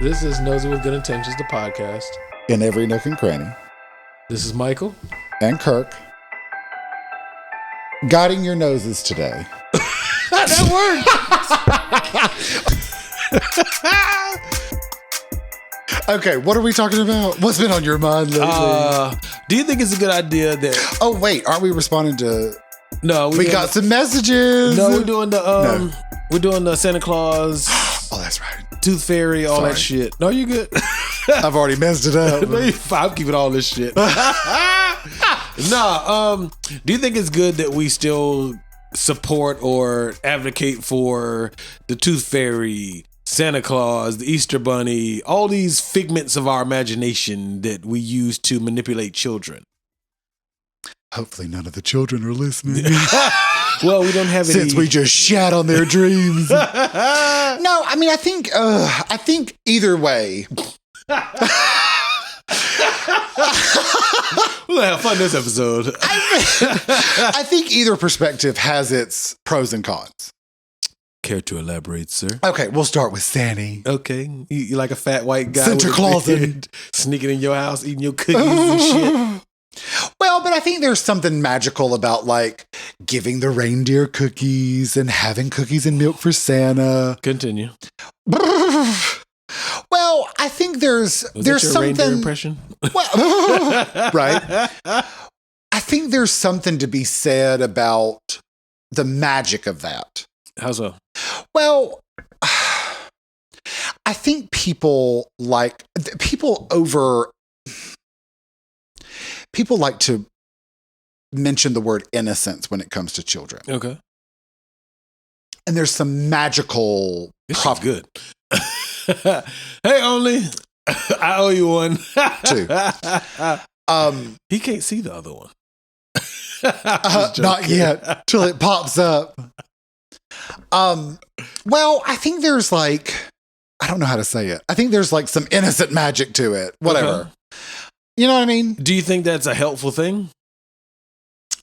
This is Nosey with Good Intentions, the podcast. In every nook and cranny. This is Michael. And Kirk. Guiding your noses today. That worked! Okay, what are we talking about? What's been on your mind lately? Do you think it's a good idea that... Oh, wait, aren't we responding to... No, we got some messages. No, we're doing the we're doing the Santa Claus. Oh, that's right. Tooth Fairy, all that shit. No, you good. I've already messed it up. No, you're fine. I'm keeping all this shit. Do you think it's good that we still support or advocate for the Tooth Fairy, Santa Claus, the Easter Bunny, all these figments of our imagination that we use to manipulate children? Hopefully none of the children are listening. Well, we don't have any. Since we just shat on their dreams. No, I mean, I think either way. We'll have fun this episode. I think either perspective has its pros and cons. Care to elaborate, sir? Okay, we'll start with Sandy. Okay, you like a fat white guy Santa Claus sneaking in your house, eating your cookies and shit. Well, but I think there's something magical about like giving the reindeer cookies and having cookies and milk for Santa. Continue. Well, I think there's something. Reindeer impression? Well, right. I think there's something to be said about the magic of that. How so? Well, I think people like to mention the word innocence when it comes to children. Okay. And there's some magical... This is good. Hey, only, I owe you one. Two. He can't see the other one. Not yet, till it pops up. Well, I think there's like... I don't know how to say it. I think there's like some innocent magic to it. Whatever. Okay. You know what I mean? Do you think that's a helpful thing?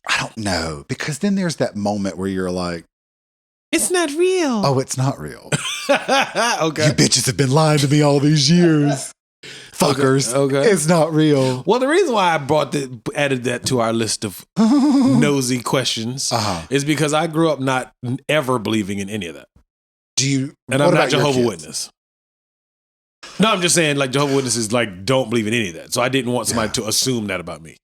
I don't know. Because then there's that moment where you're like, it's not real. Oh, it's not real. Okay. You bitches have been lying to me all these years. Fuckers. Okay. It's not real. Well, the reason why I added that to our list of nosy questions is because I grew up not ever believing in any of that. And I'm not Jehovah's Witness. No, I'm just saying, like, Jehovah's Witnesses, like, don't believe in any of that. So I didn't want somebody to assume that about me.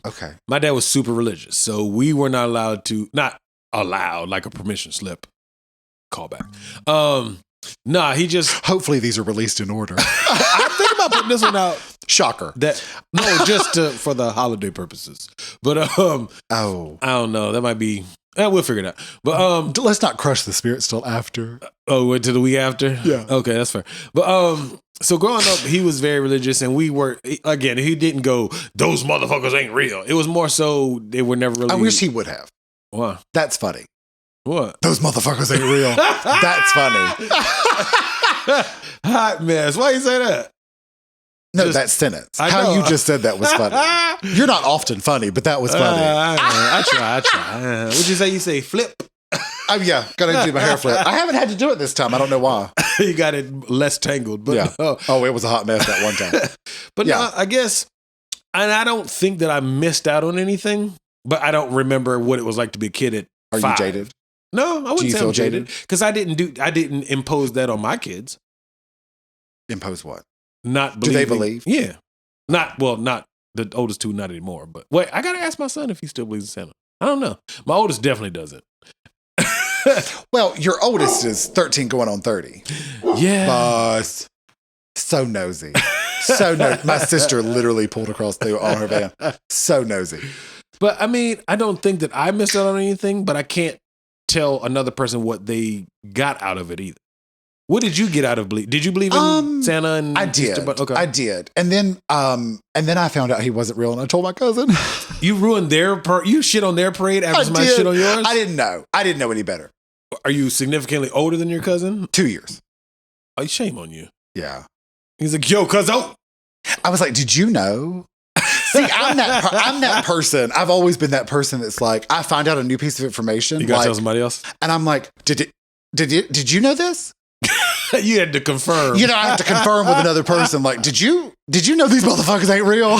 Okay. My dad was super religious, so we were not allowed, like a permission slip. Callback. He just... Hopefully these are released in order. I'm thinking about putting this one out. Shocker. Just for the holiday purposes. But, I don't know. That might be... we'll figure it out. But let's not crush the spirit till after. Oh, wait to the week after? Yeah. Okay, that's fair. But so growing up, he was very religious, and we were again. He didn't go, "Those motherfuckers ain't real." It was more so they were never really. I wish he would have. Why? That's funny. What? Those motherfuckers ain't real. That's funny. Hot mess. Why you say that? No, that sentence. How you just said that was funny. You're not often funny, but that was funny. I try. What'd you say? You say flip? Yeah, gotta do my hair flip. I haven't had to do it this time. I don't know why. You got it less tangled. But yeah. It was a hot mess that one time. But yeah, I guess, and I don't think that I missed out on anything, but I don't remember what it was like to be a kid at 5. Are you jaded? No, I wouldn't say I'm jaded. Because I didn't impose that on my kids. Impose what? Not believing. Do they believe? Yeah. Not the oldest two, not anymore. But wait, I got to ask my son if he still believes in Santa. I don't know. My oldest definitely doesn't. Well, your oldest is 13 going on 30. Yeah. So nosy. So nosy. My sister literally pulled across on her van. So nosy. But I mean, I don't think that I missed out on anything, but I can't tell another person what they got out of it either. What did you get out of believe? Did you believe in Santa? And I did. Okay. I did. And then I found out he wasn't real, and I told my cousin. You ruined you shit on their parade after somebody shit on yours? I didn't know. I didn't know any better. Are you significantly older than your cousin? 2 years. Oh, shame on you. Yeah. He's like, yo, cousin. I was like, did you know? See, I'm that person. I've always been that person that's like, I find out a new piece of information. You gotta tell somebody else? And I'm like, did you know this? You had to confirm. You know, I have to confirm with another person. Like, did you know these motherfuckers ain't real?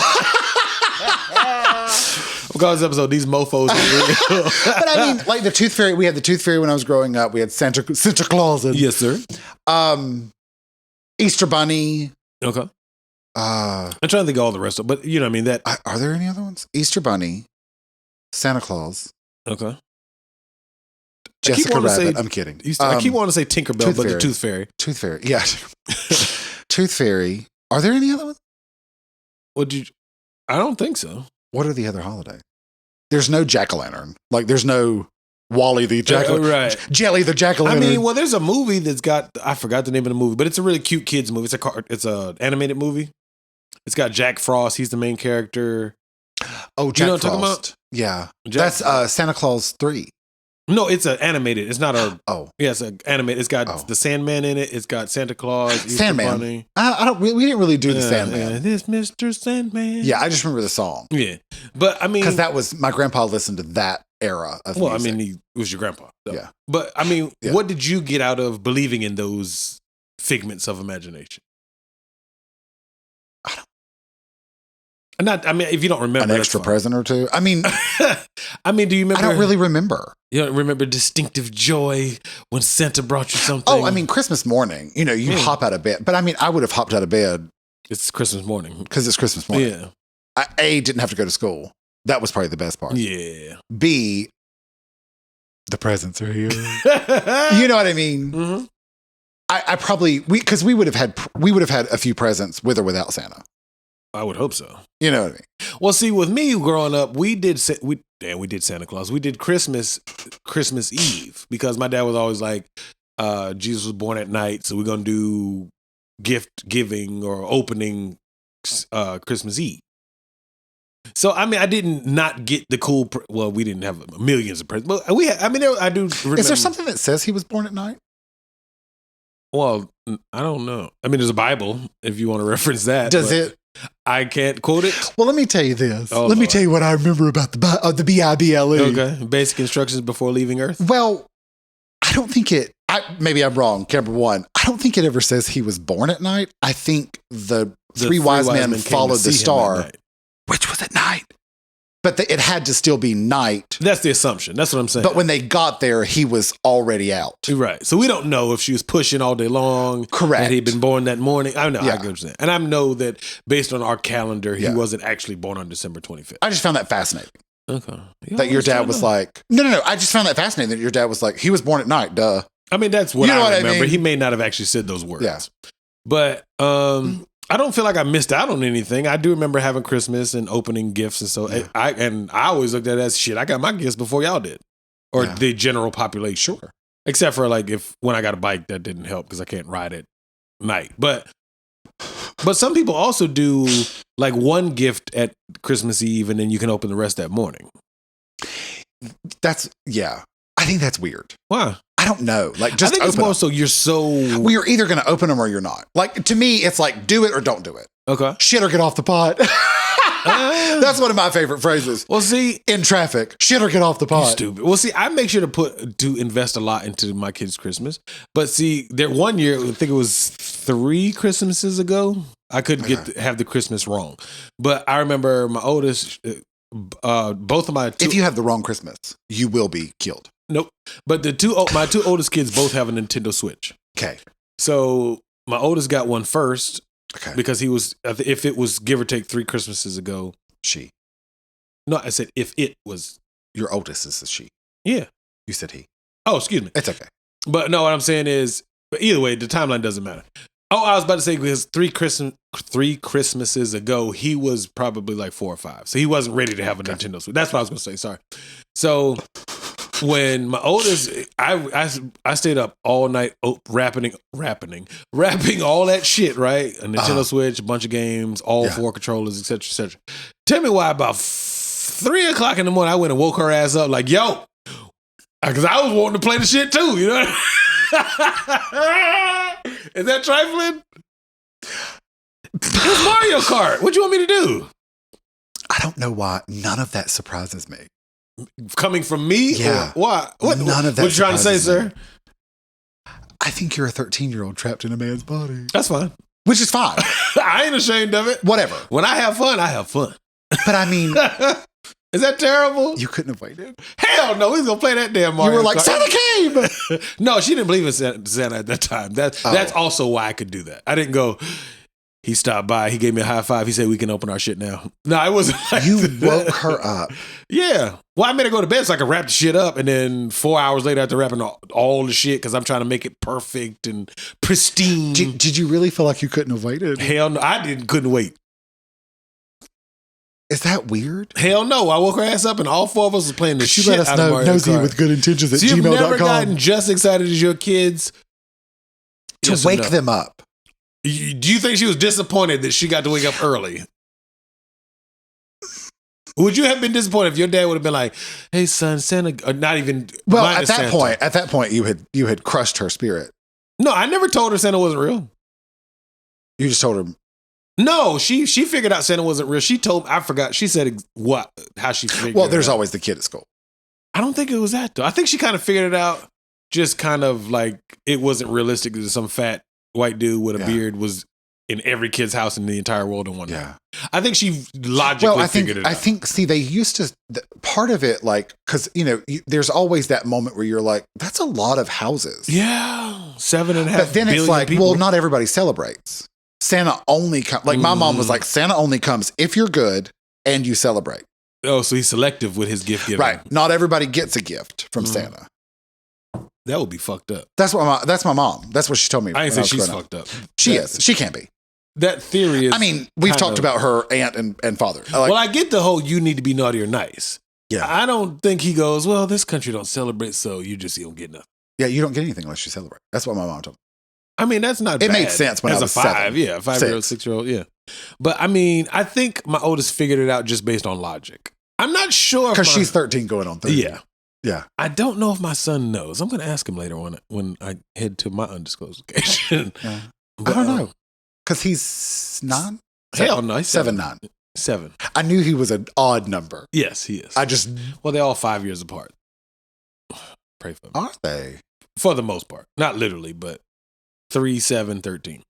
Because this episode, these mofos are real. But I mean, like the Tooth Fairy. We had the Tooth Fairy when I was growing up. We had Santa Claus. Yes, sir. Easter Bunny. Okay. I'm trying to think of all the rest of, but you know, what I mean that. Are there any other ones? Easter Bunny, Santa Claus. Okay. Jessica Rabbit. I'm kidding. I keep wanting to say Tinkerbell, but the Tooth Fairy. Tooth Fairy. Yeah. Tooth Fairy. Are there any other ones? I don't think so. What are the other holidays? There's no Jack-o'-lantern. Like, there's no Wally the Jack-o'-lantern. Right. Jelly the Jack-o'-lantern. I mean, well, there's a movie that's got, I forgot the name of the movie, but it's a really cute kids movie. It's a animated movie. It's got Jack Frost. He's the main character. Oh, Jack Frost. You know what I'm talking about? Yeah. That's Santa Claus 3. No, it's an animated. It's not a. Oh, yeah, it's an animated. It's got the Sandman in it. It's got Santa Claus. Sandman. Bunny. We didn't really do the Sandman. Yeah, this Mr. Sandman. Yeah, I just remember the song. Yeah, but I mean, because that was my grandpa listened to that era of music. I mean, he was your grandpa. So. Yeah, but I mean, what did you get out of believing in those figments of imagination? I mean, if you don't remember, an extra present or two. I mean, do you remember? I don't really remember. You don't remember distinctive joy when Santa brought you something? Oh, I mean, Christmas morning. You know, you hop out of bed. But I mean, I would have hopped out of bed. It's Christmas morning because it's Christmas morning. Yeah. I didn't have to go to school. That was probably the best part. Yeah. B, the presents are here. You know what I mean? Mm-hmm. I probably because we would have had a few presents with or without Santa. I would hope so. You know what I mean? Well, see, with me growing up, we did Santa Claus. We did Christmas Eve because my dad was always like, Jesus was born at night, so we're gonna do gift giving or opening Christmas Eve. So I mean, I didn't not get the cool. We didn't have millions of presents, but we had. I mean, I do. Remember. Is there something that says he was born at night? Well, I don't know. I mean, there's a Bible if you want to reference that. Does it? I can't quote it. Well, let me tell you this. Let me tell you what I remember about the Bible. Okay. Basic instructions before leaving Earth. Well, I don't think it. Maybe I'm wrong. Number one, I don't think it ever says he was born at night. I think the three wise men followed the star, which was at night. But it had to still be night. That's the assumption. That's what I'm saying. But when they got there, he was already out. Right. So we don't know if she was pushing all day long. Correct. That he'd been born that morning. I know. Yeah. I get what you're saying. And I know that based on our calendar, he wasn't actually born on December 25th. I just found that fascinating. Okay. That your dad was like, no. I just found that fascinating that your dad was like, he was born at night, duh. I mean, that's what I remember. I mean? He may not have actually said those words. Yeah. But I don't feel like I missed out on anything. I do remember having Christmas and opening gifts and so. Yeah. I always looked at it as shit. I got my gifts before y'all did, or the general population. Sure. Except for like when I got a bike, that didn't help because I can't ride at night. But some people also do like one gift at Christmas Eve and then you can open the rest that morning. I think that's weird. Why? I don't know. Like, just I think it's more so Well, you're either going to open them or you're not. Like, to me, it's like, do it or don't do it. Okay. Shit or get off the pot. That's one of my favorite phrases. Well, see, in traffic, shit or get off the pot. Stupid. Well, see, I make sure to invest a lot into my kids' Christmas. But see, there one year, I think it was 3 Christmases ago, I couldn't have the Christmas wrong. But I remember my oldest, both of my if you have the wrong Christmas, you will be killed. Nope. But my 2 oldest kids both have a Nintendo Switch. Okay. So my oldest got one first. Okay. Because he was, if it was give or take 3 Christmases ago. She. No, I said if it was. Your oldest is a she. Yeah. You said he. Oh, excuse me. It's okay. But no, what I'm saying is, but either way, the timeline doesn't matter. Oh, I was about to say because 3 Christmases ago, he was probably like 4 or 5. So he wasn't ready to have a Nintendo Switch. That's what I was going to say. Sorry. So when my oldest, I stayed up all night wrapping all that shit, right? A Nintendo Switch, a bunch of games, all 4 controllers, et cetera, et cetera. Tell me why about 3 o'clock in the morning, I went and woke her ass up like, yo, because I was wanting to play the shit too, you know? Is that trifling? It's Mario Kart. What you want me to do? I don't know why. None of that surprises me. Coming from me? Yeah. Or why? What? None of that. What you trying to say, sir? I think you're a 13-year-old trapped in a man's body. That's fine. Which is fine. I ain't ashamed of it. Whatever. When I have fun, I have fun. But I mean... Is that terrible? You couldn't have waited. Hell no, he's gonna play that damn Mario. You were like, Santa came! No, she didn't believe in Santa at that time. That's also why I could do that. I didn't go, he stopped by, he gave me a high five, he said we can open our shit now. No, it wasn't like you that. woke her up. Yeah. Well, I made her go to bed so I could wrap the shit up, and then 4 hours later after wrapping all the shit, because I'm trying to make it perfect and pristine. Did you really feel like you couldn't have waited? Hell no, couldn't wait. Is that weird? Hell no. I woke her ass up and all four of us was playing the shit out of Mario Kart. Let us know, Nosey with good intentions at gmail.com. You've never gotten just excited as your kids to wake them up. Do you think she was disappointed that she got to wake up early? Would you have been disappointed if your dad would have been like, hey son, Santa, or not even? Well, at that point, you had crushed her spirit. No, I never told her Santa wasn't real. You just told her. No, she figured out Santa wasn't real. She told, I forgot. She said how she figured. Well, there's always the kid at school. I don't think it was that though. I think she kind of figured it out. Just kind of like it wasn't realistic that some fat white dude with a beard was in every kid's house in the entire world in one night. Yeah. I think she logically figured it out. I think, see, they used to, part of it, like, because, there's always that moment where you're like, that's a lot of houses. Yeah. 7.5 But then it's like, people. Well, not everybody celebrates. Santa only comes, like my mom was like, Santa only comes if you're good and you celebrate. Oh, so he's selective with his gift giving. Right. Not everybody gets a gift from Santa. That would be fucked up. That's my mom. That's what she told me. I ain't say she's fucked up. She is. She can be. That theory is. I mean, we've talked about her aunt and father. Well, I get the whole you need to be naughty or nice. Yeah. I don't think he goes, well, this country don't celebrate, so you don't get nothing. Yeah, you don't get anything unless you celebrate. That's what my mom told me. I mean, that's not bad. It made sense when I was a 5. 7. Yeah, 5-year-old, 6-year-old, yeah. But I mean, I think my oldest figured it out just based on logic. I'm not sure. Because she's 13 going on 30. Yeah. Yeah. I don't know if my son knows. I'm going to ask him later when I head to my undisclosed location. Yeah. But, I don't know. Because he's 9? Hell no. He's 7, 9. 7. I knew he was an odd number. Yes, he is. Well, they're all 5 years apart. Pray for them. Are they? For the most part. Not literally, but 3, 7, 13.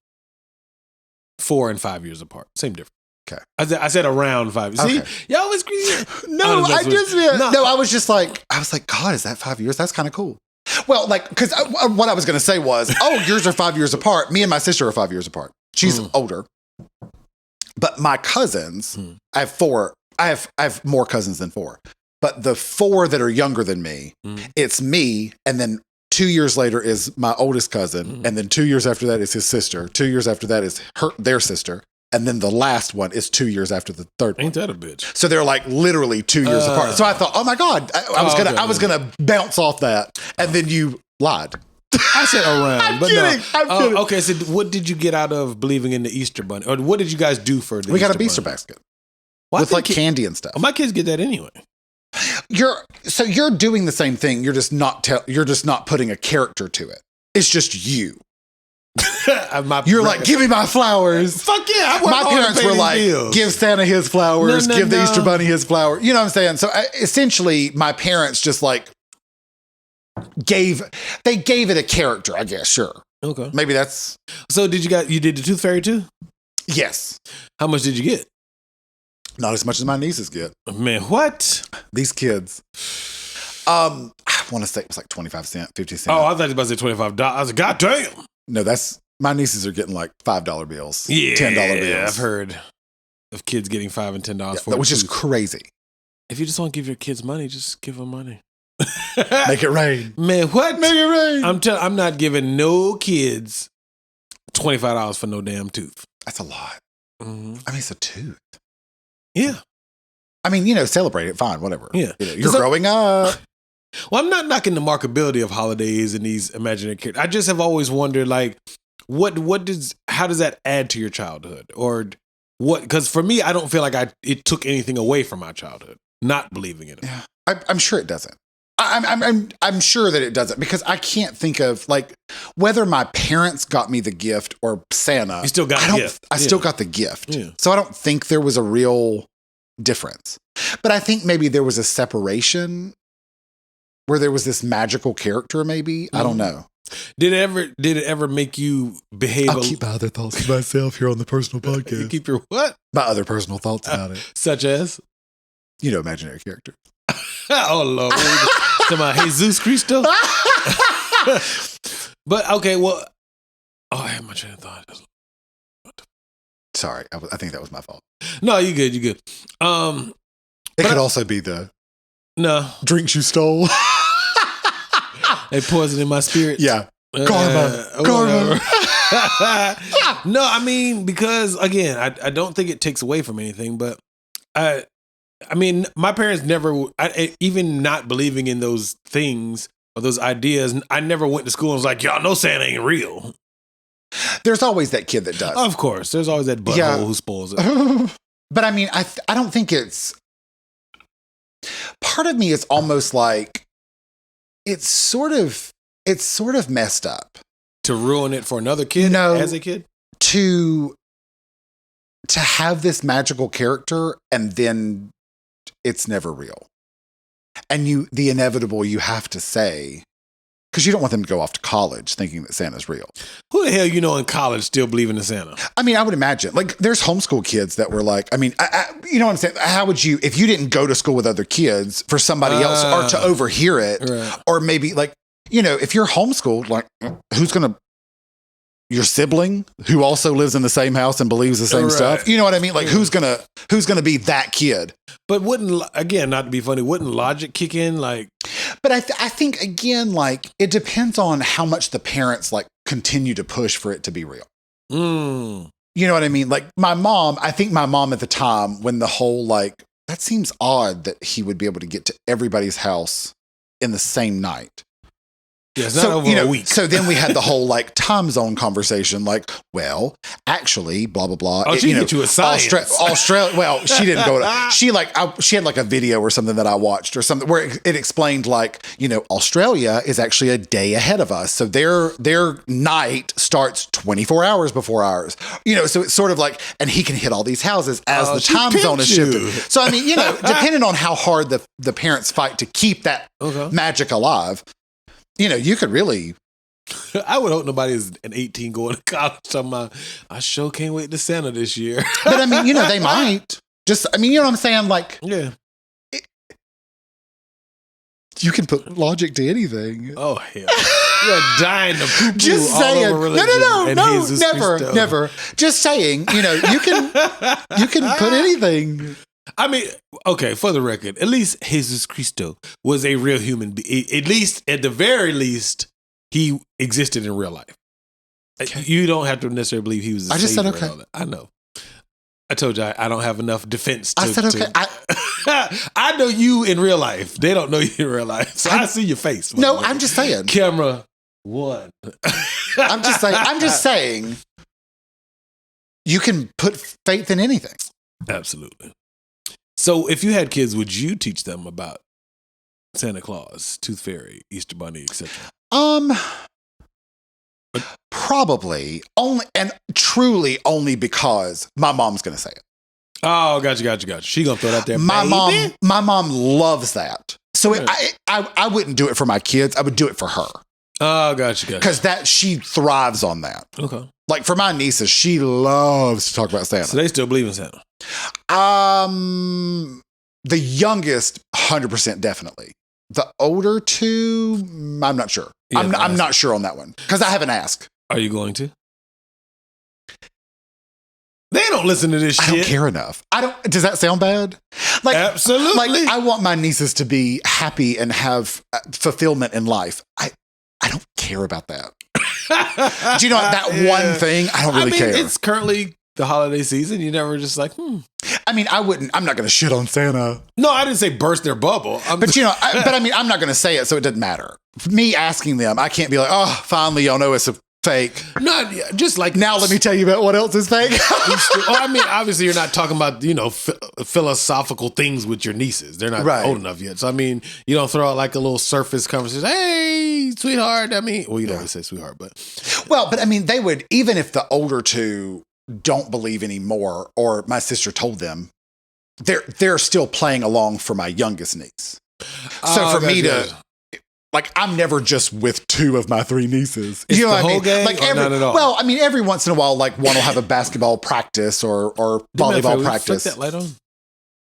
4 and 5 years apart. Same difference. Okay. I said around 5. See? Okay. Y'all was No, I was just like, God, is that 5 years? That's kind of cool. Well, like, because what I was going to say was, yours are 5 years apart. Me and my sister are 5 years apart. She's older. But my cousins, I have 4. I have more cousins than 4. But the 4 that are younger than me, it's me, and then 2 years later is my oldest cousin, and then 2 years after that is his sister. 2 years after that is their sister. And then the last one is 2 years after the third one. Ain't that a bitch? So they're like literally 2 years apart. So I thought, oh my God, I was gonna bounce off that. And then you lied. I said around. I'm kidding. Okay, so what did you get out of believing in the Easter bunny? Or what did you guys do for the We got Easter a Easter bunny? basket. Well, with like candy and stuff. Well, my kids get that anyway. You're doing the same thing. You're just not putting a character to it. It's just you. You're like, give me my flowers. Fuck yeah. My parents were like, give Santa his flowers, give the Easter Bunny his flower. You know what I'm saying? So essentially, my parents just like gave it a character, I guess. Sure. Okay. Maybe that's. So you did the Tooth Fairy too? Yes. How much did you get? Not as much as my nieces get. Man, what? These kids. I want to say it was like 25 cents, 50 cents. Oh, I thought you were about to say $25. I was like, God damn. No, my nieces are getting like $5 bills. Yeah. $10 bills. Yeah, I've heard of kids getting $5 and $10 for it. Which is crazy. If you just want to give your kids money, just give them money. Make it rain. Man, what? Make it rain. I'm not giving no kids $25 for no damn tooth. That's a lot. Mm-hmm. I mean, it's a tooth. Yeah. I mean, celebrate it, fine, whatever. Yeah. You're growing up. Well, I'm not knocking the marketability of holidays and these imaginary characters. I just have always wondered, like, how does that add to your childhood? Or what? Because for me, I don't feel like it took anything away from my childhood, not believing in it. Yeah. I'm sure it doesn't. I'm sure that it doesn't, because I can't think of like whether my parents got me the gift or Santa. You still got the gift. I still got the gift. Yeah. So I don't think there was a real difference. But I think maybe there was a separation where there was this magical character, maybe. I don't know. Did it ever make you behave? I'll keep my other thoughts to myself here on the personal podcast. You keep your what? My other personal thoughts about it. Such as? Imaginary characters. Oh, Lord. To my Jesus Cristo? But, okay, well. Oh, I had my train of thought. Sorry, I think that was my fault. No, you good. It could also be the drinks you stole. They poison in my spirit. Yeah. Karma. No, I mean, because again, I don't think it takes away from anything, but I mean, my parents never, even not believing in those things or those ideas, I never went to school and was like, y'all know Santa ain't real. There's always that kid that does. Of course. There's always that butthole who spoils it. But I mean, I don't think it's, part of me is almost like, it's sort of messed up. To ruin it for another kid as a kid? To have this magical character and then it's never real. And the inevitable you have to say, because you don't want them to go off to college thinking that Santa's real. Who the hell in college still believing in Santa? I mean, I would imagine. Like, there's homeschool kids that were like, I mean, you know what I'm saying? How would you, if you didn't go to school with other kids, for somebody else or to overhear it, or maybe like, if you're homeschooled, like, who's going to, your sibling who also lives in the same house and believes the same stuff? You know what I mean? Like, who's gonna be that kid? But again, not to be funny, wouldn't logic kick in? Like, but I think again, like, it depends on how much the parents like continue to push for it to be real. You know what I mean? Like I think my mom at the time, when the whole like, that seems odd that he would be able to get to everybody's house in the same night. Yeah, it's not over a week. So then we had the whole like time zone conversation, like, well, actually, blah blah blah. Oh, she get you a science. Australia. Well, she didn't go to. She had like a video or something that I watched or something where it explained like, Australia is actually a day ahead of us, so their night starts 24 hours before ours. So it's sort of like, and he can hit all these houses as the time zone is shifted. So I mean, depending on how hard the parents fight to keep that magic alive. You could really. I would hope nobody is an 18 going to college talking about, I sure can't wait to Santa this year. But I mean, they might. Just, I mean, you know what I'm saying? Like, yeah. You can put logic to anything. Oh, hell. You're dying to poo-poo just all saying. over religion. No, never. Just saying, you can put anything. I mean, okay, for the record, at least Jesus Cristo was a real human being. At the very least, he existed in real life. Okay. You don't have to necessarily believe he was a savior. I just said okay. And all that. I know. I told you I don't have enough defense. I said okay. I know you in real life. They don't know you in real life. So I see your face. No, I'm just saying. Camera one. I'm just saying. You can put faith in anything. Absolutely. So if you had kids, would you teach them about Santa Claus, Tooth Fairy, Easter Bunny, etc.? Probably truly only because my mom's going to say it. Oh, gotcha. She going to throw that there. My mom loves that. So I wouldn't do it for my kids. I would do it for her. Oh, gotcha. Because she thrives on that. Okay. Like for my nieces, she loves to talk about Santa. So they still believe in Santa? The youngest, 100% definitely. The older two, I'm not sure. I'm not sure on that one because I haven't asked. Are you going to? They don't listen to this shit. I don't care enough. Does that sound bad? Like, absolutely. Like, I want my nieces to be happy and have fulfillment in life. I don't care about that. Do you know that one thing? I don't really care. It's currently the holiday season. You never just like, I mean, I'm not going to shit on Santa. No, I didn't say burst their bubble. I'm not going to say it, so it doesn't matter. Me asking them, I can't be like, oh, finally, y'all know it's a fake. Not just like now. Let me tell you about what else is fake. I mean, obviously, you're not talking about philosophical things with your nieces. They're not old enough yet. So I mean, you don't throw out like a little surface conversation. Hey, sweetheart. I mean, well, you don't always say sweetheart, but I mean, they would, even if the older two don't believe anymore, or my sister told them, they're still playing along for my youngest niece. So for me to like I'm never just with 2 of my 3 nieces. It's you know the whole gang, Like not at all? Well, I mean, every once in a while, like one will have a basketball practice or volleyball practice. Flick that light on.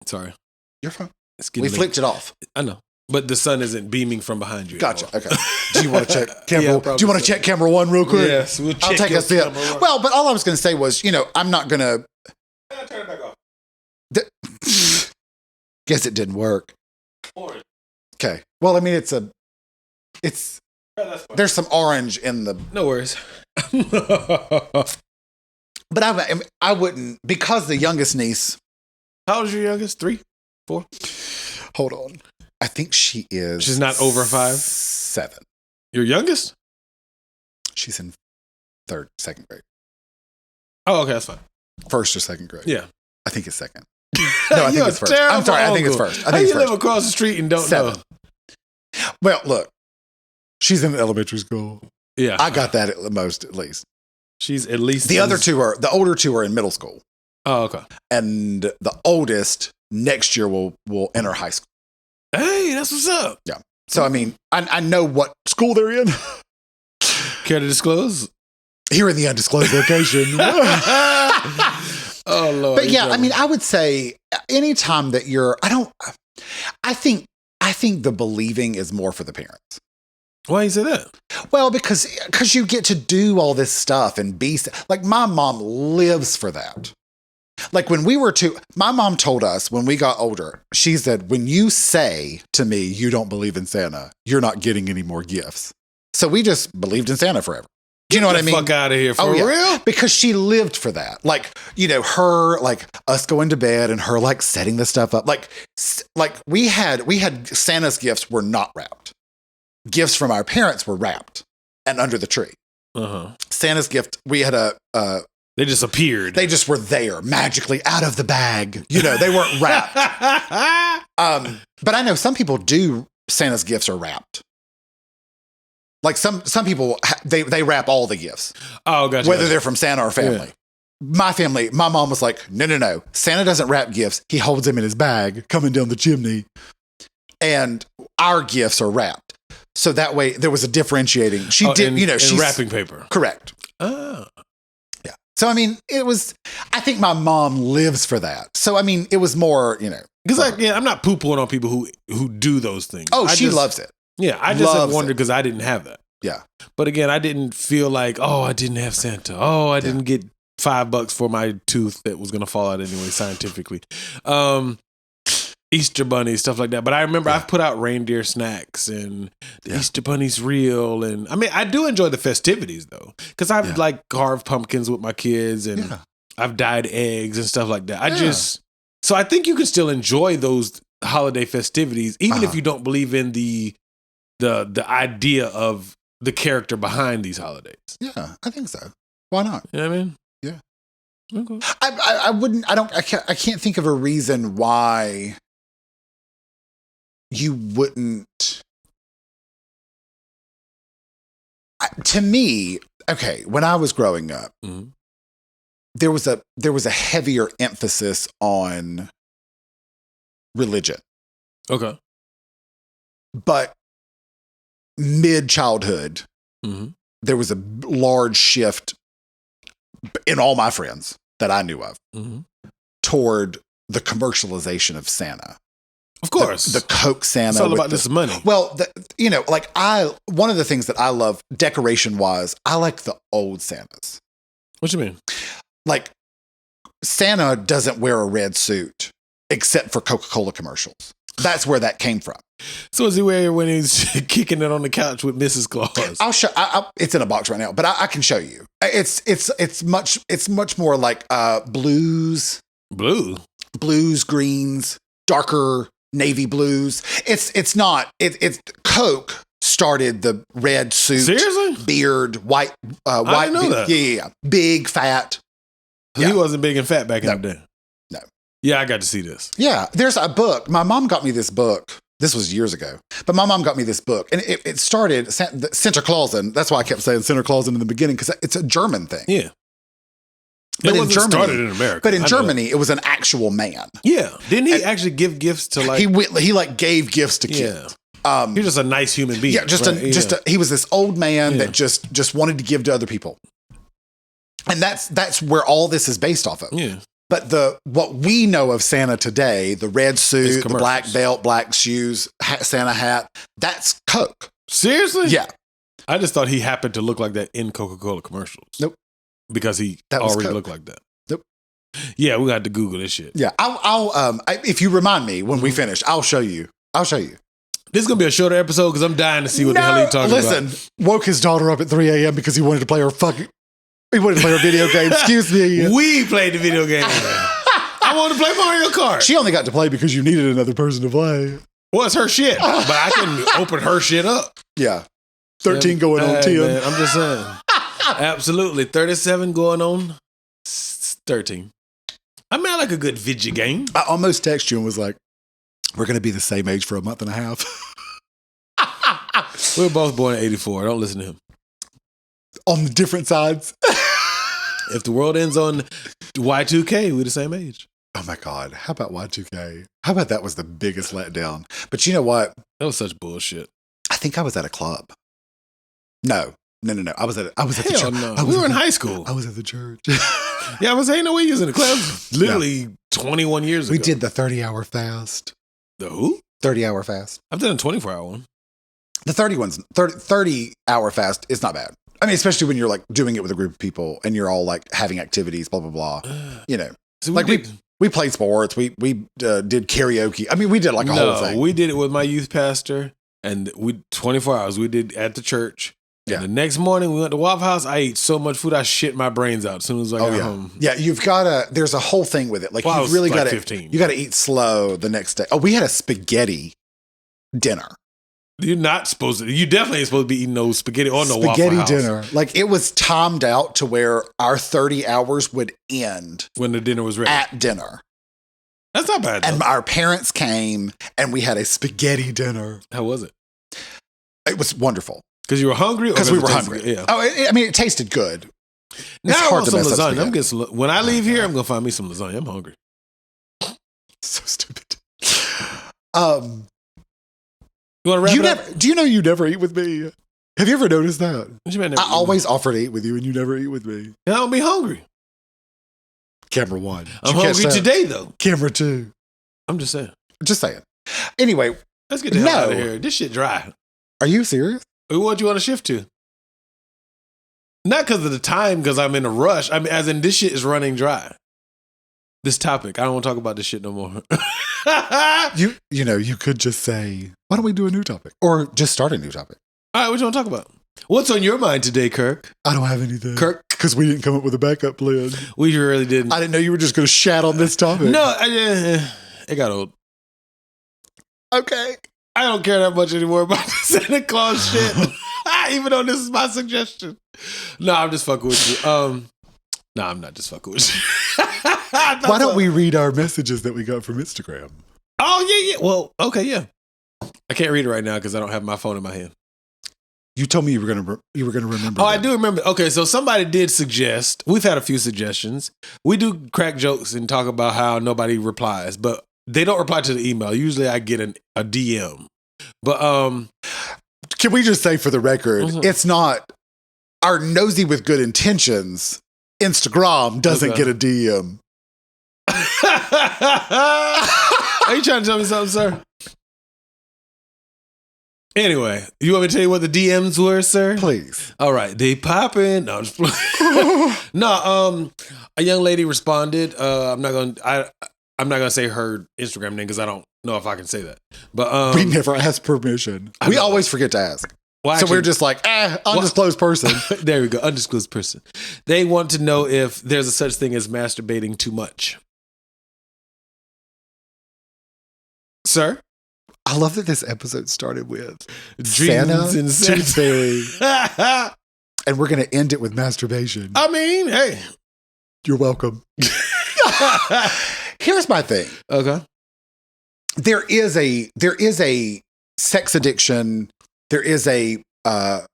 Sorry, you're fine. We flicked it off. I know, but the sun isn't beaming from behind you. Gotcha. Okay. Do you want to check camera? Do you want to check camera 1 real quick? Yes, we'll check. I'll take a sip. Well, but all I was going to say was, I'm not going to. Turn it back off. Guess it didn't work. Orange. Okay. Well, I mean, there's some orange in the. No worries. But I wouldn't, because the youngest niece. How old is your youngest? 3, 4? Hold on. I think she is. She's not over 5? 7. Your youngest? She's in 2nd grade. Oh, okay, that's fine. 1st or 2nd grade. Yeah. I think it's 2nd. No, I think it's 1st. I'm sorry, I think it's 1st. How you live across the street and don't 7. know? Well, look. She's in elementary school. Yeah. I got that at least. She's at least. The older 2 are in middle school. Oh, okay. And the oldest next year will enter high school. Hey, that's what's up. Yeah. So, I mean, I know what school they're in. Care to disclose? Here in the undisclosed location. Oh, Lord. But yeah, I mean, I would say anytime that I think the believing is more for the parents. Why you say that? Well, because you get to do all this stuff and be like, my mom lives for that. Like when my mom told us when we got older, she said, when you say to me, you don't believe in Santa, you're not getting any more gifts. So we just believed in Santa forever. Do you know what I mean? Fuck out of here for real? Because she lived for that. Like, her, like us going to bed and her like setting the stuff up. Like we had Santa's gifts were not wrapped. Gifts from our parents were wrapped and under the tree. Uh-huh. Santa's gift, we had they just appeared. They just were there magically out of the bag. They weren't wrapped. But I know some people do. Santa's gifts are wrapped. Like some people, they wrap all the gifts. Oh, gotcha. Whether they're from Santa or family. Yeah. My mom was like, no. Santa doesn't wrap gifts. He holds them in his bag coming down the chimney. And our gifts are wrapped. So that way there was a differentiating. She did, she's wrapping paper. Correct. Oh. Yeah. So, I mean, I think my mom lives for that. So, I mean, it was more, Because I'm not poo-pooing on people who do those things. Oh, she loves it. Yeah, I just have wondered because I didn't have that. Yeah. But again, I didn't feel like, I didn't have Santa. I didn't get $5 for my tooth that was going to fall out anyway, scientifically. Easter bunny, stuff like that. But I remember I've put out reindeer snacks and the Easter bunny's real. And I mean, I do enjoy the festivities though, because I've like carved pumpkins with my kids and I've dyed eggs and stuff like that. So I think you can still enjoy those holiday festivities, even if you don't believe in the idea of the character behind these holidays. Yeah, I think so. Why not? You know what I mean? Yeah. Okay. I can't think of a reason why you wouldn't. To me, okay, when I was growing up, there was a heavier emphasis on religion. Okay. But mid-childhood, there was a large shift in all my friends that I knew of toward the commercialization of Santa. Of course. The Coke Santa. It's all about this money. Well, one of the things that I love decoration-wise, I like the old Santas. What you mean? Like, Santa doesn't wear a red suit except for Coca-Cola commercials. That's where that came from. So is he wearing when he's kicking it on the couch with Mrs. Claus? I'll show. It's in a box right now, but I can show you. It's much more like blues, greens, darker navy blues. It's Coke started the red suit. Seriously? Beard, white. I didn't know that. Yeah. Big, fat. He wasn't big and fat back in the day. No. Yeah, I got to see this. Yeah, there's a book. My mom got me this book. This was years ago. But my mom got me this book. And it started, Sinterklaasen. That's why I kept saying Sinterklaasen in the beginning, because it's a German thing. Yeah. But it started in America. But in Germany, it was an actual man. Yeah. Didn't he actually give gifts to like... He gave gifts to kids. Yeah. He's just a nice human being. Yeah, he was this old man that just wanted to give to other people. And that's where all this is based off of. Yeah. But what we know of Santa today, the red suit, the black belt, black shoes, Santa hat, that's Coke. Seriously? Yeah. I just thought he happened to look like that in Coca-Cola commercials. Nope. Because he already looked like that. Nope. Yeah, we got to Google this shit. Yeah, I'll if you remind me when we finish, I'll show you. This is going to be a shorter episode because I'm dying to see what the hell he's talking about. Listen, woke his daughter up at 3 a.m. because he wanted to play her video game. Excuse me. We played the video game. I want to play Mario Kart. She only got to play because you needed another person to play. Well, it's her shit, but I can open her shit up. Yeah. 13 going on 10. Man, I'm just saying. Absolutely. 37 going on 13. I mean, I like a good video game. I almost texted you and was like, we're going to be the same age for a month and a half. We were both born in 84. Don't listen to him. On the different sides. If the world ends on Y2K, we're the same age. Oh my God. How about Y2K? How about that was the biggest letdown? But you know what? That was such bullshit. I think I was at a club. No. I was at the church. No. We were in high school. I was at the church. Yeah, I was saying no way you was in the club. Literally 21 years ago. We did the 30-hour fast. The who? 30-hour fast. I've done a 24-hour one. The 30-hour fast is not bad. I mean, especially when you're like doing it with a group of people and you're all like having activities, blah, blah, blah. You know, so we played sports. We did karaoke. I mean, we did like a whole thing. We did it with my youth pastor and 24 hours. We did at the church. Yeah. And the next morning we went to Waffle House. I ate so much food I shit my brains out as soon as I got home. Yeah, there's a whole thing with it. Like you've really got to eat slow the next day. Oh, we had a spaghetti dinner. You're not supposed to. You definitely ain't supposed to be eating no spaghetti or no Waffle House. Spaghetti dinner. Like it was timed out to where our 30 hours would end when the dinner was ready. At dinner. That's not bad. And our parents came and we had a spaghetti dinner. How was it? It was wonderful. Because you were hungry? Because we were hungry. Yeah. Oh, I mean, it tasted good. Now I want some lasagna. When I leave here, I'm going to find me some lasagna. I'm hungry. So stupid. You want to wrap it up? Do you know you never eat with me? Have you ever noticed that? What you mean I always offer to eat with you and you never eat with me. I don't be hungry. Camera 1. I'm hungry today, though. Camera 2. I'm just saying. Anyway. Let's get the hell out of here. This shit dry. Are you serious? What do you want to shift to? Not because of the time, because I'm in a rush. I mean, as in this shit is running dry. This topic. I don't want to talk about this shit no more. You could just say, why don't we do a new topic? Or just start a new topic. All right, what you want to talk about? What's on your mind today, Kirk? I don't have anything. Kirk? Because we didn't come up with a backup plan. We really didn't. I didn't know you were just going to shat on this topic. No, it got old. Okay. I don't care that much anymore about the Santa Claus shit. Even though this is my suggestion. No, I'm just fucking with you. No, I'm not just fucking with you. Why don't we read our messages that we got from Instagram? Oh, yeah. Well, okay, yeah. I can't read it right now because I don't have my phone in my hand. You told me you were gonna remember. Oh, I do remember. Okay, so somebody did suggest. We've had a few suggestions. We do crack jokes and talk about how nobody replies, but they don't reply to the email. Usually, I get a DM. But can we just say for the record, it's not our Nosey with good intentions. Instagram doesn't get a DM. Are you trying to tell me something, sir? Anyway, you want me to tell you what the DMs were, sir? Please. All right, they popping. No, I'm just playing. No, a young lady responded. I'm not gonna say her Instagram name because I don't know if I can say that. But we never ask permission. We always forget to ask. Well, actually, so we're just like, undisclosed person. There we go, undisclosed person. They want to know if there's a such thing as masturbating too much. Sir? I love that this episode started with Dreams and Tooth Fairy. And we're going to end it with masturbation. I mean, hey. You're welcome. Here's my thing. Okay. There is a sex addiction. There is a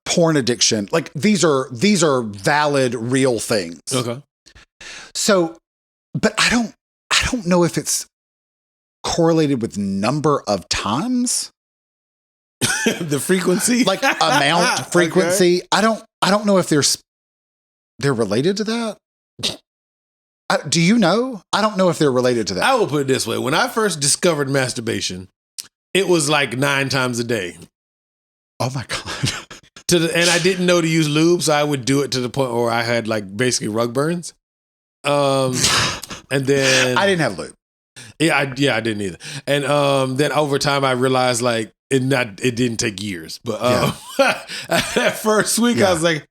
porn addiction. Like these are valid, real things. Okay. So, but I don't know if it's correlated with number of times. The frequency? Like amount, frequency. Okay. I don't know if they're related to that. Do you know? I don't know if they're related to that. I will put it this way. When I first discovered masturbation, it was like 9 times a day. Oh my God. And I didn't know to use lube, so I would do it to the point where I had like basically rug burns. And then I didn't have lube. Yeah, I didn't either. And then over time I realized like it didn't take years. But that first week I was like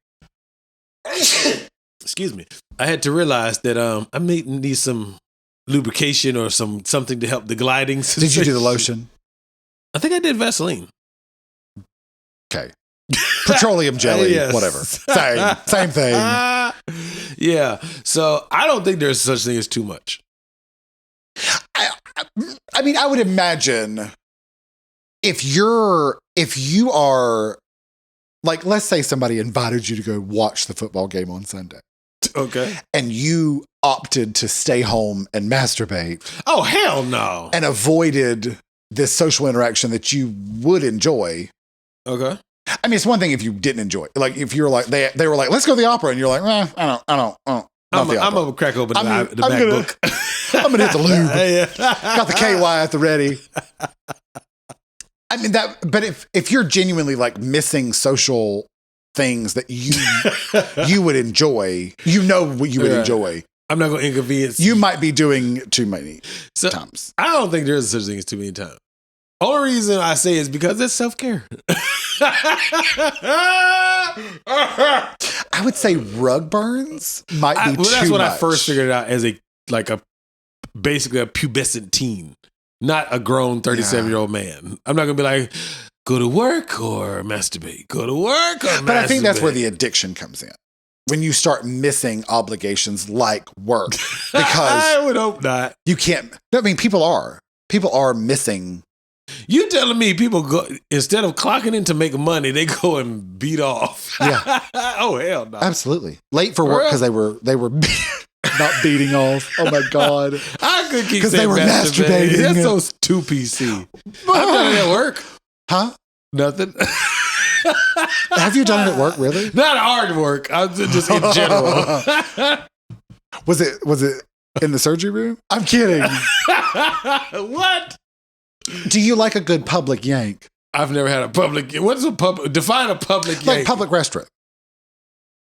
excuse me. I had to realize that I may need some lubrication or something to help the gliding sensation. Did you do the lotion? I think I did Vaseline. Okay. Petroleum jelly, yes. Whatever. Same thing. Yeah. So I don't think there's such thing as too much. I mean, I would imagine if you are like, let's say somebody invited you to go watch the football game on Sunday. Okay. And you opted to stay home and masturbate. Oh, hell no. And avoided this social interaction that you would enjoy. Okay. I mean, it's one thing if you didn't enjoy it. Like if you're like, they were like, let's go to the opera. And you're like, I don't. I'm going to crack open the MacBook. I'm going to hit the lube. Got the KY at the ready. I mean, but if you're genuinely like missing social things that you would enjoy, what you would enjoy. I'm not going to inconvenience. You might be doing too many times. I don't think there's such thing as too many times. Only reason I say is because it's self-care. I would say rug burns might be too much. That's when I first figured it out as basically a pubescent teen, not a grown 37-year-old man. I'm not going to be like, go to work or masturbate. Go to work or masturbate. But I think that's where the addiction comes in. When you start missing obligations like work. Because I would hope not. You can't. I mean, people are missing. You telling me people go, instead of clocking in to make money, they go and beat off. Yeah. Oh, hell no. Absolutely. Late for work because they were not beating off. Oh my God. I could keep saying because they were masturbating. That's so too PC. I've done it at work. Huh? Nothing. Have you done it at work, really? Not hard work. I'm just in general. Was it in the surgery room? I'm kidding. What? Do you like a good public yank? I've never had a public. What is a public? Define a public yank. Like public restaurant.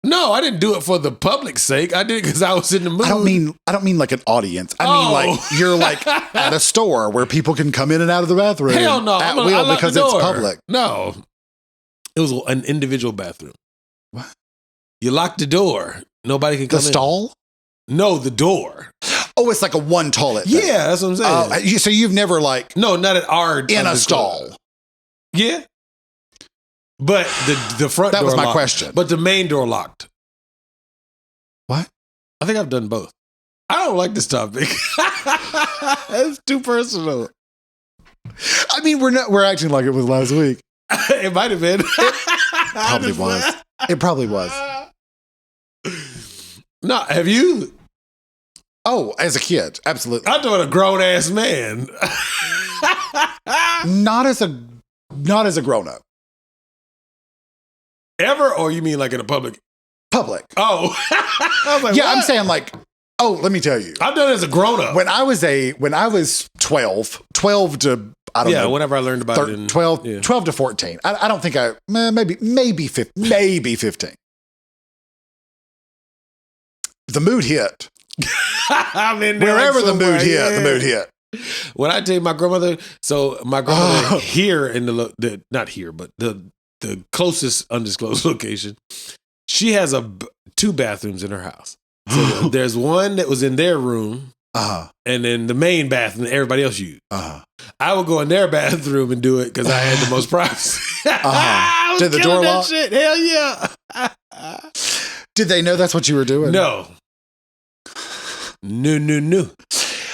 No, I didn't do it for the public's sake. I did it because I was in the mood. I don't mean like an audience. I mean like you're like at a store where people can come in and out of the bathroom. Hell no, at will because it's public. No, it was an individual bathroom. What? You lock the door. Nobody can come in. The stall? No, the door. Oh, it's like a one toilet thing. Yeah, that's what I'm saying. So you've never like... No, not at our... In a stall. Yeah. But the front door That was my locked. question. But the main door locked. What? I think I've done both. I don't like this topic. It's too personal. I mean, we're acting like it was last week. It might have been. It probably was. No, have you? Oh, as a kid, absolutely. I'm doing a grown ass man. Not as a grown up. Ever, or you mean like in a public? Public. Oh, I was like, yeah. what? I'm saying like, oh, let me tell you. I've done it as a grown up. When I was 12 to I don't know. Yeah, whenever I learned about it. 12 to 14. I don't think maybe 15. The mood hit. Wherever the mood hit. When I tell you my grandmother here in the not here, but the closest undisclosed location, she has 2 bathrooms in her house. So there's one that was in their room, and then the main bathroom that everybody else used. I would go in their bathroom and do it because I had the most privacy. Did the door lock? Shit. Hell yeah. Did they know that's what you were doing? No. No.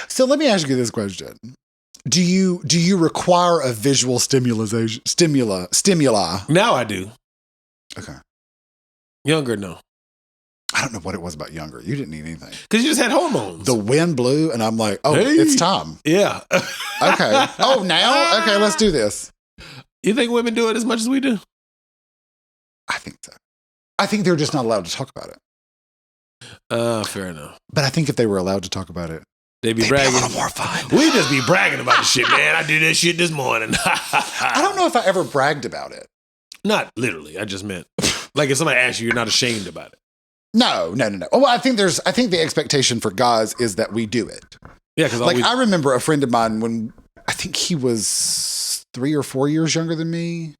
So let me ask you this question. Do you require a visual stimuli? Now I do. Okay. Younger, no. I don't know what it was about younger. You didn't need anything. Because you just had hormones. The wind blew and I'm like, oh, hey. It's time. Yeah. Okay. Oh, now? Okay, let's do this. You think women do it as much as we do? I think so. I think they're just not allowed to talk about it. Fair enough. But I think if they were allowed to talk about it, they'd be bragging. Be a little more fun. We just be bragging about the shit, man. I did this shit this morning. I don't know if I ever bragged about it. Not literally. I just meant like if somebody asks you, you're not ashamed about it. No. Well, I think the expectation for guys is that we do it. Yeah, because I remember a friend of mine when I think he was 3 or 4 years younger than me,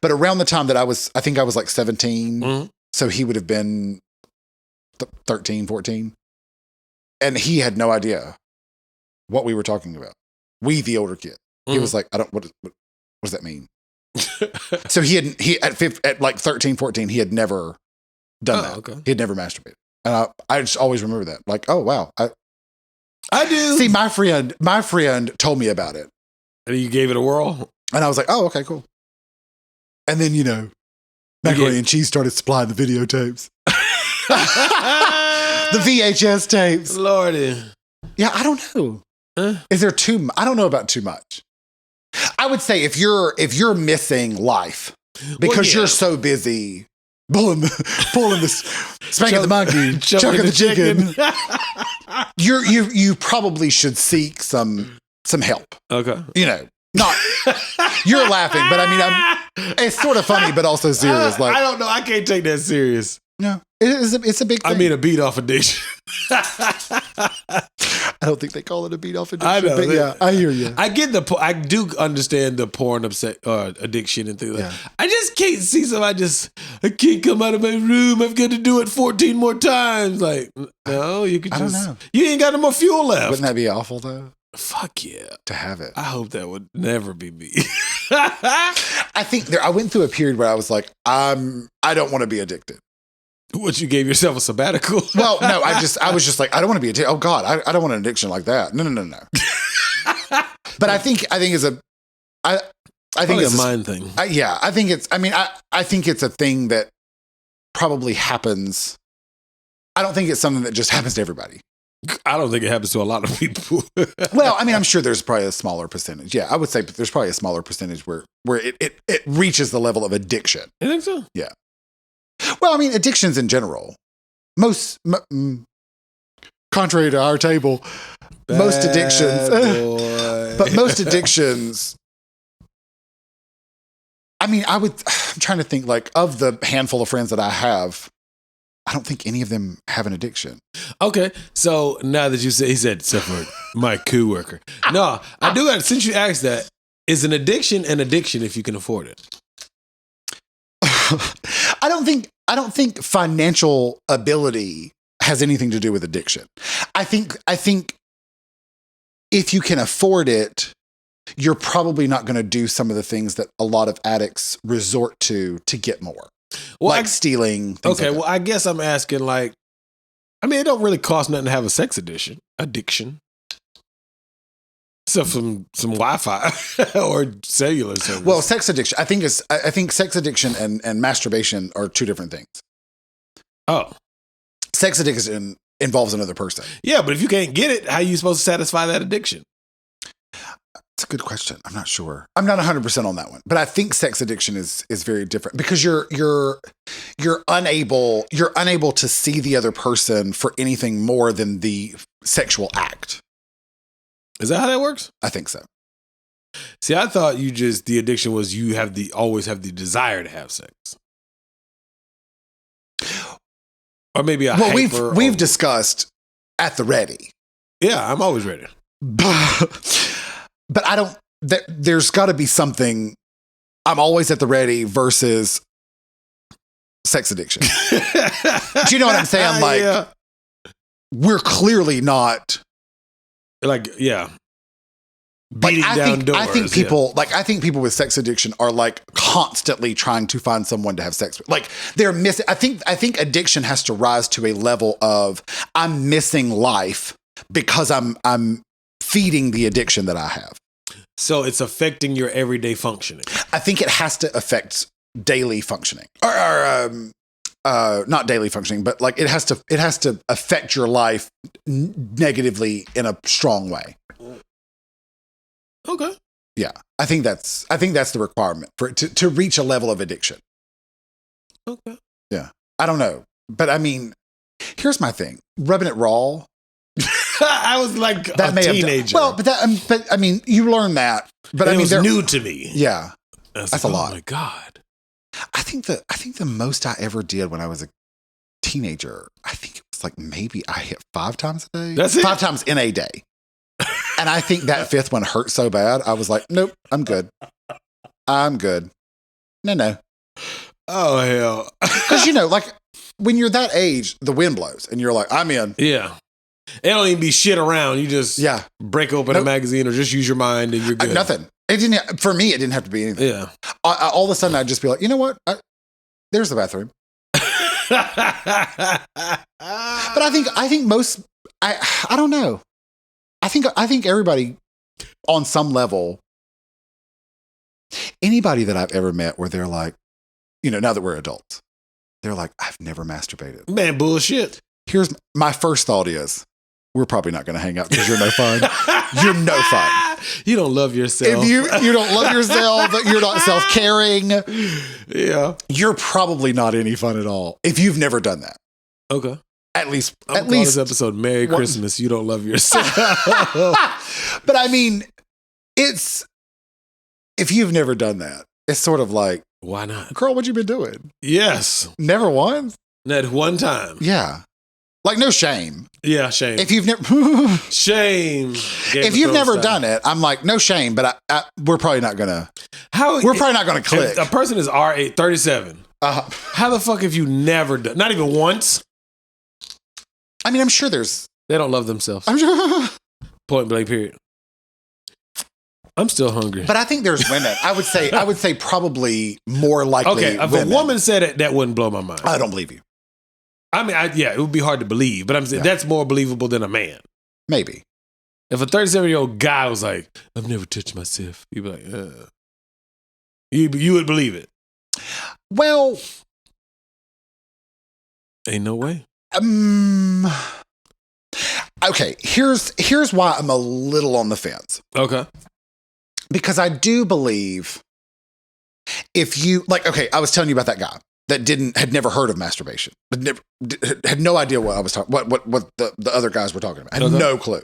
but around the time that I was like 17, mm-hmm. so he would have been 13, 14, and he had no idea what we were talking about. We, the older kid, he was like, what does that mean? So at like 13, 14, he had never done that. Okay. He had never masturbated. And I just always remember that. Like, oh, wow. I do. See, my friend told me about it. And you gave it a whirl? And I was like, oh, okay, cool. And then, Macaroni and Cheese started supplying the videotapes. The VHS tapes. Lordy. Yeah, I don't know. Is there I don't know about too much. I would say if you're missing life because you're so busy pulling the spanking the monkey, choking the chicken, you probably should seek some help. Okay. Not you're laughing, but I mean, it's sort of funny, but also serious. Like I don't know, I can't take that serious. No, it's a big thing. I mean, a beat off addiction. I don't think they call it a beat off addiction. I know. But yeah, I hear you. I do understand the porn addiction and things like that. I just can't see somebody I can't come out of my room. I've got to do it 14 more times. Like, no, you could just. I don't know. You ain't got no more fuel left. Wouldn't that be awful though? Fuck yeah. To have it. I hope that would never be me. I think I went through a period where I was like, I don't want to be addicted. What, you gave yourself a sabbatical? Well, no, I was just like, I don't want to be addicted. Oh God, I don't want an addiction like that. No. But I think it's a mind thing. I think it's. I mean, I think it's a thing that probably happens. I don't think it's something that just happens to everybody. I don't think it happens to a lot of people. Well, I mean, I'm sure there's probably a smaller percentage. Yeah, I would say there's probably a smaller percentage where it reaches the level of addiction. You think so? Yeah. Well, I mean, addictions in general. Contrary to our table, most addictions. But most addictions. I mean, I'm trying to think, like, of the handful of friends that I have, I don't think any of them have an addiction. Okay, so now that he said, except for my coworker. No, I do got, since you asked that, is an addiction if you can afford it? I don't think financial ability has anything to do with addiction. I think if you can afford it, you're probably not going to do some of the things that a lot of addicts resort to get more. Well, like stealing. Okay, well, I guess I'm asking, like, I mean, it don't really cost nothing to have a sex addiction. Except some Wi-Fi or cellular service. Well, sex addiction. I think sex addiction and masturbation are two different things. Oh. Sex addiction involves another person. Yeah, but if you can't get it, how are you supposed to satisfy that addiction? That's a good question. I'm not sure. I'm not 100% on that one. But I think sex addiction is very different because you're unable to see the other person for anything more than the sexual act. Is that how that works? I think so. See, I thought the addiction was you always have the desire to have sex. Or maybe we've discussed at the ready. Yeah, I'm always ready. But I don't, there's got to be something, I'm always at the ready versus sex addiction. Do you know what I'm saying? Like, yeah. We're clearly not. Like, yeah. Beating down doors. I think people with sex addiction are like constantly trying to find someone to have sex with. Like they're missing. I think addiction has to rise to a level of I'm missing life because I'm feeding the addiction that I have. So it's affecting your everyday functioning. I think it has to affect daily functioning, or not daily functioning, but like it has to affect your life negatively in a strong way. Okay. Yeah. I think that's the requirement for it to reach a level of addiction. Okay. Yeah. I don't know. But I mean, here's my thing. Rubbing it raw. I was like that a teenager. Well, but I mean, you learn that. But and I mean, it was new to me. Yeah. That's like, a lot. Oh my God. I think the most I ever did when I was a teenager, I think it was like maybe I hit 5 times a day. That's it? 5 times in a day. And I think that 5th one hurt so bad. I was like, nope, I'm good. I'm good. No. Oh, hell. Because, like, when you're that age, the wind blows and you're like, I'm in. Yeah. It don't even be shit around. You just break open a magazine or just use your mind and you're good. Nothing. For me, it didn't have to be anything. Yeah. All of a sudden, I'd just be like, you know what? There's the bathroom. But I think most, I don't know. I think everybody on some level, anybody that I've ever met where they're like, now that we're adults, they're like, I've never masturbated. Man, bullshit. Here's my first thought is, we're probably not going to hang out because you're no fun. You're no fun. You don't love yourself. If you don't love yourself, you're not self-caring. Yeah. You're probably not any fun at all if you've never done that. Okay. At least this episode Merry Christmas. You don't love yourself. But I mean, if you've never done that, it's sort of like, why not? Girl, what you been doing? Yes. Never once? Not one time. Yeah. Like no shame. Yeah, shame. If you've never shame. If you've never done it, I'm like, no shame, but we're probably not gonna click. A person is our age, 37. How the fuck have you never done? Not even once? I mean, I'm sure they don't love themselves. I'm sure. Point blank, period. I'm still hungry. But I think there's women. I would say probably more likely. Okay, if women. A woman said it, that wouldn't blow my mind. I don't believe you. I mean, it would be hard to believe, but I'm saying that's more believable than a man. Maybe. If a 37-year-old guy was like, I've never touched myself, you'd be like, you would believe it. Well, ain't no way. Okay, here's why I'm a little on the fence. Okay. Because I do believe if you, I was telling you about that guy that had never heard of masturbation, but had no idea what I was talking, what the other guys were talking about. Had no clue.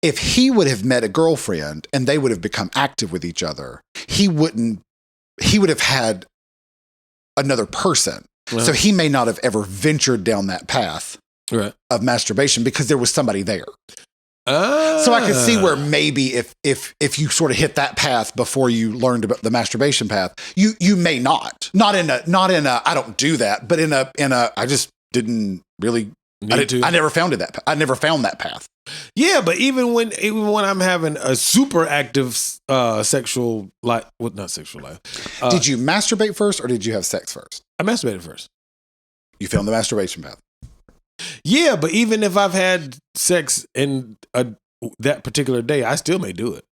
If he would have met a girlfriend and they would have become active with each other, he would have had another person. Well, so he may not have ever ventured down that path of masturbation because there was somebody there. So I could see where maybe if you sort of hit that path before you learned about the masturbation path, you may not in a I don't do that, but in a I just didn't really I never found that. I never found that path. Yeah, but even when I'm having a super active sexual life, not sexual life. Did you masturbate first or did you have sex first? I masturbated first. You found the masturbation path. Yeah, but even if I've had sex in that particular day, I still may do it.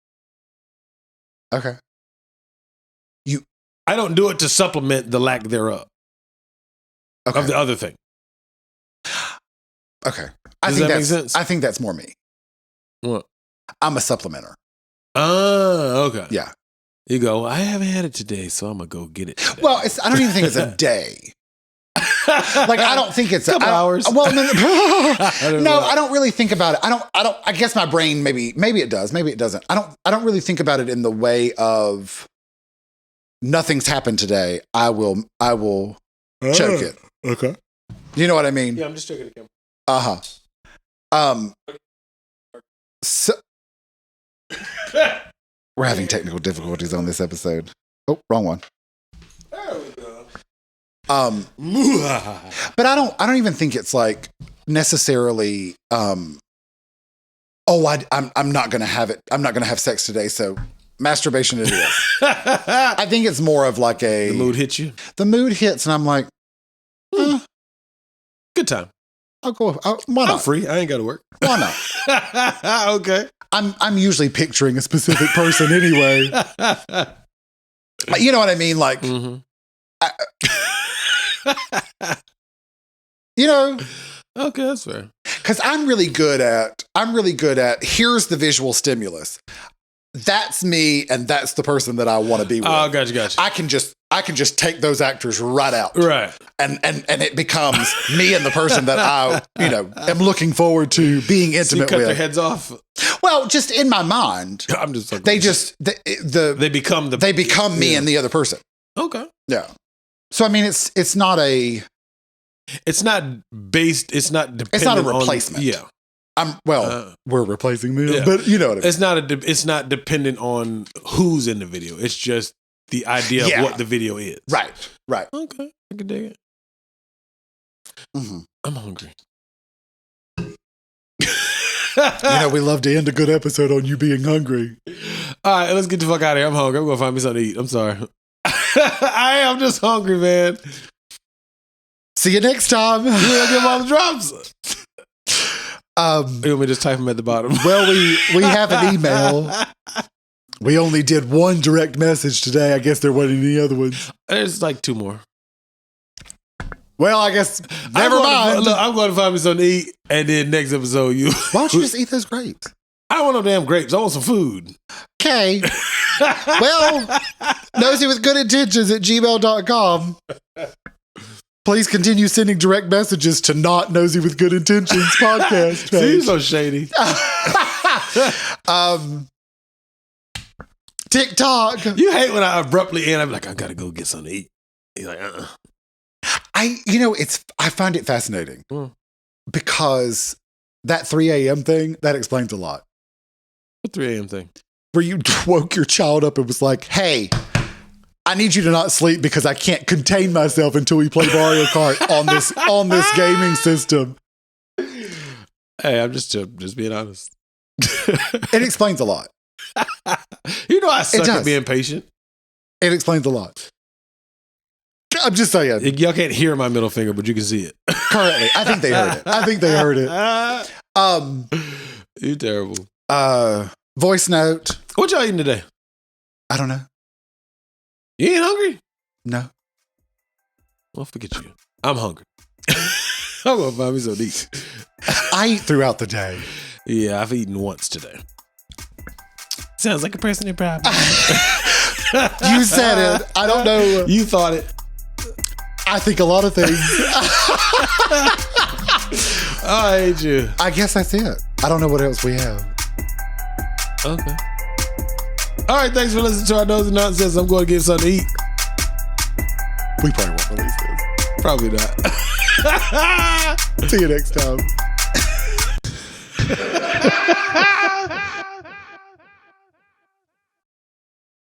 Okay. I don't do it to supplement the lack thereof of the other thing. Okay. Does that make sense? I think that's more me. What? I'm a supplementer. Oh, okay. Yeah. You go, I haven't had it today, so I'm going to go get it today. Well, I don't even think it's a day. I don't think it's a couple hours. Well, no, I don't really think about it. I guess my brain, maybe it does, maybe it doesn't. I don't really think about it in the way of nothing's happened today. I will choke it. Okay. You know what I mean? Yeah, I'm just choking the camera. So we're having technical difficulties on this episode. Oh, wrong one. There we go. But I don't even think it's like necessarily. I'm not gonna have it. I'm not gonna have sex today. So masturbation it is. I think it's more of like the mood hits you. The mood hits, and I'm like, good time. I'll go. Why not? I'm free. I ain't got to work. Why not? Okay. I'm usually picturing a specific person anyway. You know what I mean? Like, Okay, that's fair. Because I'm really good at here's the visual stimulus. that's me, and that's the person that I want to be with. Oh, gotcha. I can just take those actors right out. Right. And it becomes me and the person that I, am looking forward to being intimate with. So you cut their heads off? Well, just in my mind. I'm just like, they become me and the other person. Okay. Yeah. So I mean, it's not a replacement. We're replacing them, but you know what I mean. It's not dependent on who's in the video. It's just the idea of what the video is. Right. Okay, I can dig it. Mm-hmm. I'm hungry. We love to end a good episode on you being hungry. All right, let's get the fuck out of here. I'm hungry. I'm going to find me something to eat. I'm sorry. I am just hungry, man. See you next time. We're going to give all the drops. You want me to just type them at the bottom? Well, we have an email. We only did one direct message today. I guess there wasn't any other ones. There's like 2 more. Well, I guess never mind. I'm going to find me something to eat, and then next episode Why don't you just eat those grapes? I don't want no damn grapes. I want some food. Okay. Well, noseywithgoodintentions@gmail.com. Please continue sending direct messages to not Nosey with Good Intentions podcast page. See, you're so shady. TikTok. You hate when I abruptly end. I'm like, I gotta go get something to eat. He's like, I find it fascinating because that 3 a.m. thing, that explains a lot. What 3 a.m. thing? Where you woke your child up and was like, hey, I need you to not sleep because I can't contain myself until we play Mario Kart on this gaming system. Hey, I'm just being honest. It explains a lot. I suck at being patient. It explains a lot. I'm just saying. Y'all can't hear my middle finger, but you can see it. Currently. I think they heard it. You're terrible. Voice note. What y'all eating today? I don't know. You ain't hungry? No. Well, forget you. I'm hungry. I'm going to find me something to eat. I eat throughout the day. Yeah, I've eaten once today. Sounds like a personal problem. You said it. I don't know. You thought it. I think a lot of things. I hate you. I guess that's it. I don't know what else we have. Okay. All right, thanks for listening to our Nosey Nonsense. I'm going to get something to eat. We probably won't release this. Probably not. See you next time.